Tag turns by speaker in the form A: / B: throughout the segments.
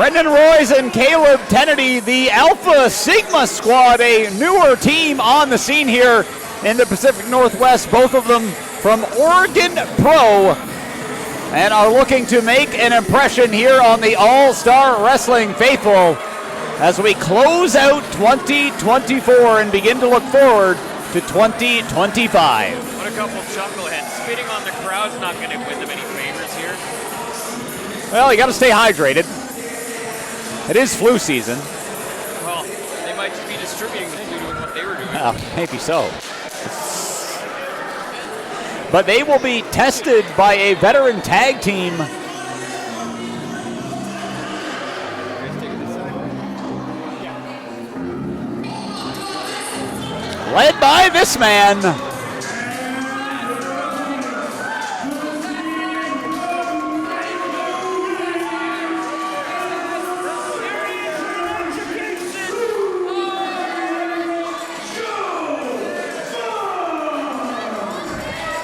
A: Brendan Royce and Caleb Kennedy, the Alpha Sigma squad, a newer team on the scene here in the Pacific Northwest, both of them from Oregon Pro, and are looking to make an impression here on the All-Star Wrestling faithful as we close out 2024 and begin to look forward to 2025.
B: What a couple chuckleheads. Spitting on the crowd's not going to win them any favors here.
A: Well, you got to stay hydrated. It is flu season.
B: Well, they might just be distributing the flu doing what they were doing.
A: Maybe so. But they will be tested by a veteran tag team. Led by this man.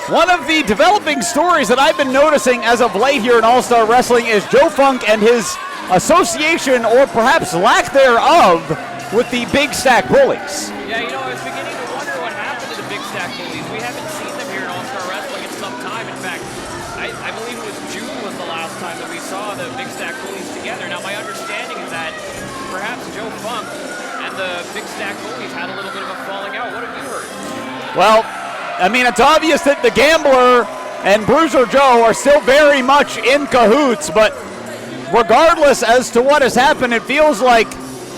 A: One of the developing stories that I've been noticing as of late here in All-Star Wrestling is Joe Funk and his association, or perhaps lack thereof, with the Big Stack Bullies.
B: Yeah, you know, I was beginning to wonder what happened to the Big Stack Bullies. We haven't seen them here in All-Star Wrestling in some time. In fact, I believe it was June was the last time that we saw the Big Stack Bullies together. Now, my understanding is that perhaps Joe Funk and the Big Stack Bullies had a little bit of a falling out. What have you heard?
A: Well, I mean, it's obvious that the Gambler and Bruiser Joe are still very much in cahoots, but regardless as to what has happened, it feels like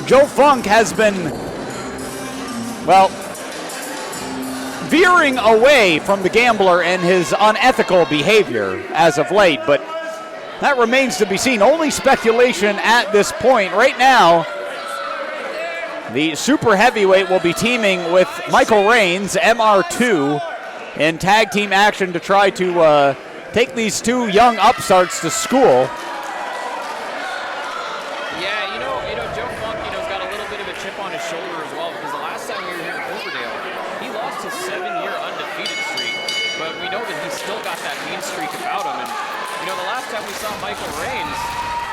A: Joe Funk has been, well, veering away from the Gambler and his unethical behavior as of late, but that remains to be seen. Only speculation at this point. Right now, the super heavyweight will be teaming with Michael Reigns, MR2, in tag team action to try to take these two young upstarts to school.
B: Yeah, you know, Joe Funk, has got a little bit of a chip on his shoulder as well, because the last time we were here in Cloverdale, he lost his 7-year undefeated streak, but we know that he's still got that mean streak about him. And the last time we saw Michael Reigns,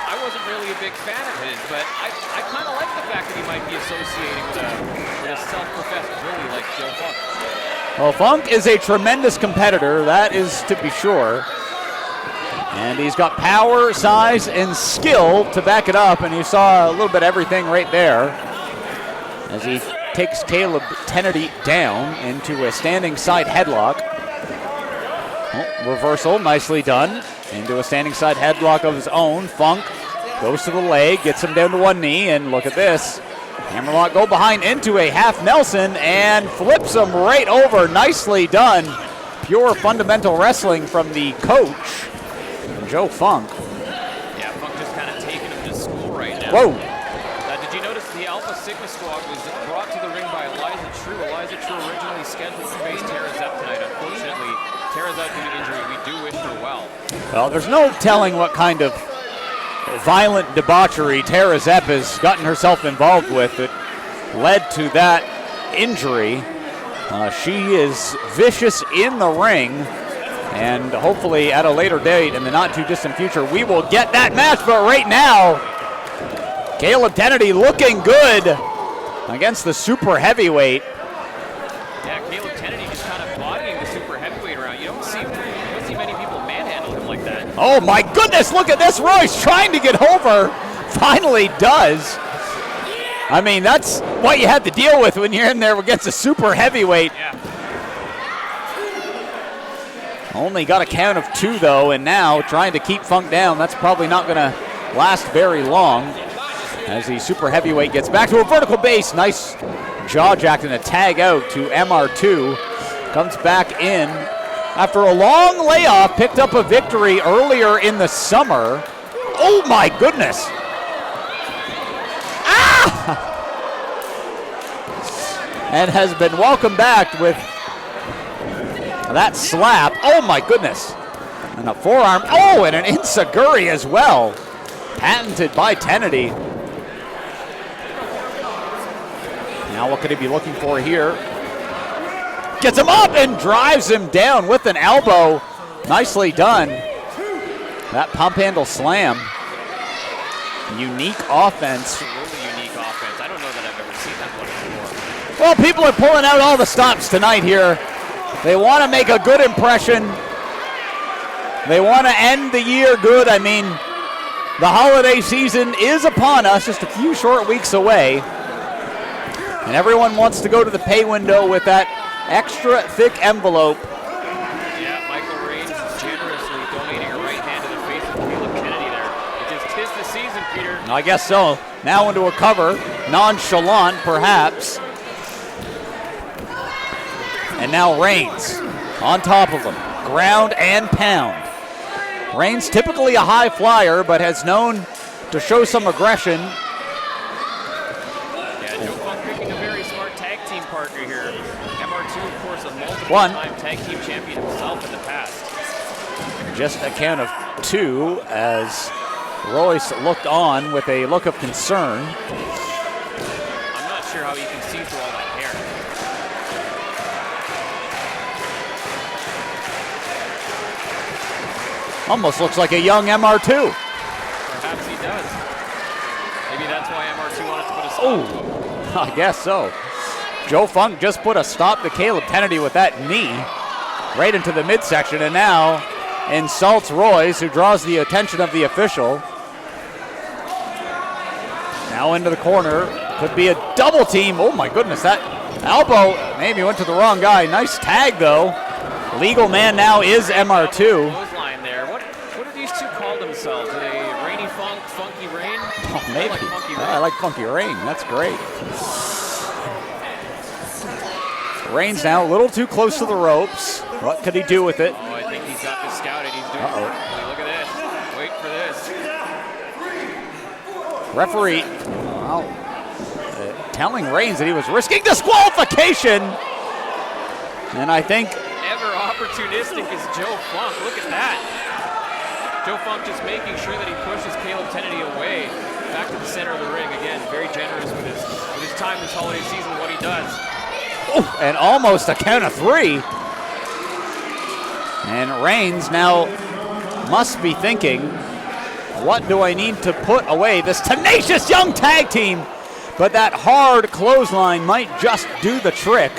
B: I wasn't really a big fan of his, but I kind of like the fact that he might be associating with a self-professed bully like Joe Funk.
A: Well, Funk is a tremendous competitor, that is to be sure. And he's got power, size, and skill to back it up, and you saw a little bit of everything right there as he takes Caleb Kennedy down into a standing side headlock. Oh, reversal, nicely done. Into a standing side headlock of his own. Funk goes to the leg, gets him down to one knee, and look at this. Hammerlock go behind into a half Nelson and flips him right over. Nicely done. Pure fundamental wrestling from the coach, Joe Funk.
B: Yeah, Funk just kind of taking him to school right now.
A: Whoa.
B: Did you notice the Alpha Sigma squad was brought to the ring by Eliza True? Eliza True originally scheduled to face Tara Zepp tonight. Unfortunately, Tara's out due to injury. We do wish her well.
A: Well, there's no telling what kind of violent debauchery Tara Zepp has gotten herself involved with that led to that injury. She is vicious in the ring, and hopefully at a later date in the not too distant future we will get that match. But right now, Caleb Kennedy looking good against the super heavyweight.
B: Yeah, Caleb Kennedy just kind of bodying the super heavyweight around. You don't see many people manhandle him like that.
A: Oh my goodness, look at this. Royce trying to get over, finally does. I mean, that's what you have to deal with when you're in there against a super heavyweight.
B: Yeah.
A: Only got a count of 2 though, and now trying to keep Funk down. That's probably not going to last very long as the super heavyweight gets back to a vertical base. Nice jaw jack and a tag out to MR2. Comes back in after a long layoff, picked up a victory earlier in the summer. Oh my goodness. Ah! And has been welcomed back with that slap. Oh my goodness. And a forearm. Oh, and an enziguri as well. Patented by Kennedy. Now what could he be looking for here? Gets him up and drives him down with an elbow. Nicely done. That pump handle slam. Unique offense.
B: Absolutely unique offense. I don't know that I've ever seen that one before.
A: Well, people are pulling out all the stops tonight here. They want to make a good impression. They want to end the year good. I mean, the holiday season is upon us, just a few short weeks away. And everyone wants to go to the pay window with that extra thick envelope.
B: Yeah, Michael Raines is generously donating a right hand to the face of Caleb Kennedy there. It just tis the season, Peter.
A: I guess so. Now into a cover, nonchalant perhaps. And now Raines on top of him, ground and pound. Raines typically a high flyer, but has known to show some aggression.
B: Yeah, Joe Funk picking a very smart tag team partner here. MR2, of course, a multiple-time tag team champion himself in the past.
A: Just a count of 2 as Royce looked on with a look of concern.
B: I'm not sure how you can see through all that hair.
A: Almost looks like a young MR2.
B: Perhaps he does. Maybe that's why MR2 wanted to put a stop to him.
A: I guess so. Joe Funk just put a stop to Caleb Kennedy with that knee right into the midsection, and now insults Royce, who draws the attention of the official. Now into the corner. Could be a double team. Oh my goodness, that elbow maybe went to the wrong guy. Nice tag though. Legal man now is MR2.
B: Clothesline there. What do these two call themselves? Are they Rainy Funk, Funky Rain?
A: Oh, maybe.
B: I like Funky Rain.
A: I like Funky Rain. That's great. Rain's now a little too close to the ropes. What could he do with it?
B: Oh, I think he's got this scouted. He's doing it. Look at this. Wait for this.
A: Referee telling Raines that he was risking disqualification. And I think
B: ever opportunistic is Joe Funk. Look at that. Joe Funk just making sure that he pushes Caleb Kennedy away back to the center of the ring. Again, very generous with his time this holiday season, what he does.
A: Oh, and almost a count of 3. And Raines now must be thinking, what do I need to put away this tenacious young tag team? But that hard clothesline might just do the trick.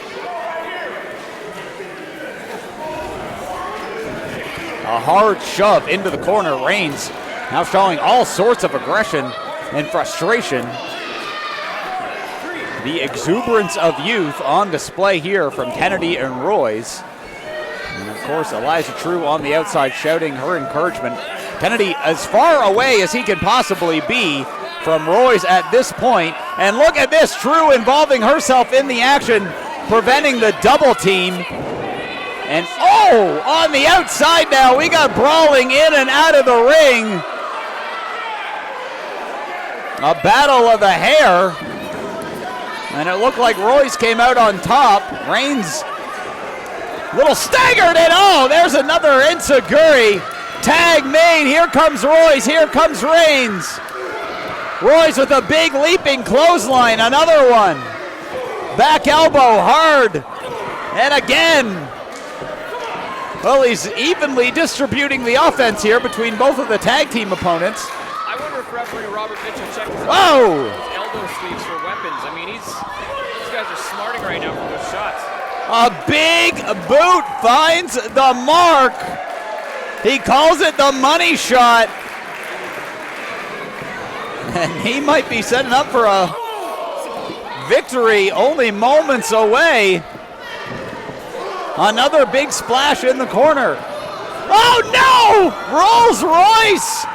A: A hard shove into the corner. Raines now showing all sorts of aggression and frustration. The exuberance of youth on display here from Kennedy and Royce. And of course, Eliza True on the outside shouting her encouragement. Kennedy as far away as he can possibly be from Royce at this point. And look at this, True involving herself in the action, preventing the double team. And oh, on the outside now, we got brawling in and out of the ring. A battle of the hair. And it looked like Royce came out on top. Raines a little staggered, and oh, there's another enziguri. Tag made, here comes Royce, here comes Raines. Royce with a big leaping clothesline, another one. Back elbow, hard. And again. Well, he's evenly distributing the offense here between both of the tag team opponents.
B: I wonder if referee Robert Mitchell checked his
A: elbow
B: sleeves for weapons. I mean, these guys are smarting right now from those shots.
A: A big boot finds the mark. He calls it the money shot. And he might be setting up for a victory only moments away. Another big splash in the corner. Oh no! Rolls Royce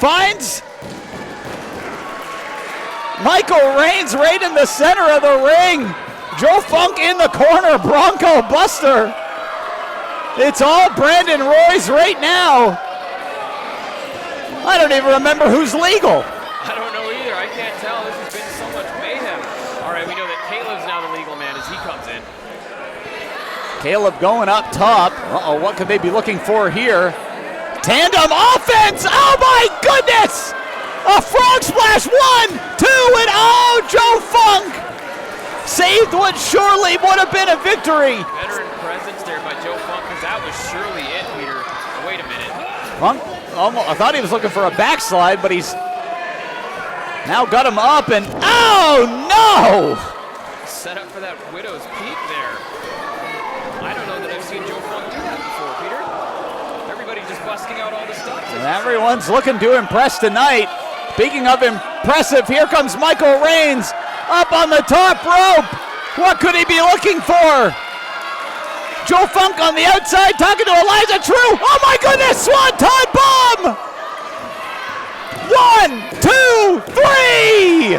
A: finds Michael Raines right in the center of the ring. Joe Funk in the corner, Bronco Buster. It's all Brandon Royce right now. I don't even remember who's legal.
B: I don't know either. I can't tell. This has been so much mayhem. All right, we know that Caleb's now the legal man as he comes in.
A: Caleb going up top. Uh-oh, what could they be looking for here? Tandem offense! Oh my goodness! A frog splash, 1, 2, and oh, Joe Funk saved what surely would have been a victory.
B: Veteran presence there by Joe Funk, because that was surely it, Peter. Wait a minute.
A: Funk, almost, I thought he was looking for a backslide, but he's Now got him up and, oh no!
B: Set up for that widow's peak there. I don't know that I've seen Joe Funk do that before, Peter. Everybody just busting out all the stops.
A: And everyone's looking to impress tonight. Speaking of impressive, here comes Michael Rains up on the top rope. What could he be looking for? Joe Funk on the outside talking to Eliza True. Oh my goodness, Swanton bomb! 1, 2, 3!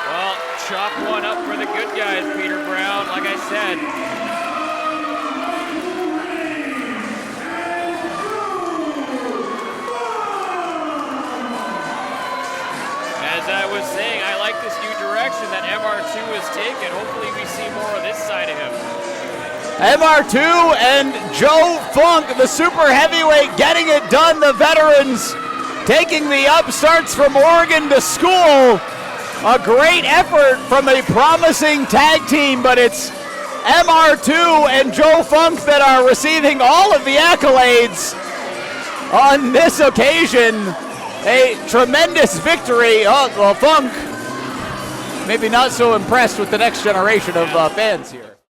B: Well, chalk one up for the good guys, Peter Brown, like I said. As I was saying, I like this new direction that MR2 has taken. Hopefully we see more of this side of him.
A: MR2 and Joe Funk, the super heavyweight, getting it done. The veterans taking the upstarts from Oregon to school. A great effort from a promising tag team, but it's MR2 and Joe Funk that are receiving all of the accolades on this occasion. A tremendous victory. Oh, well, Funk maybe not so impressed with the next generation of fans here.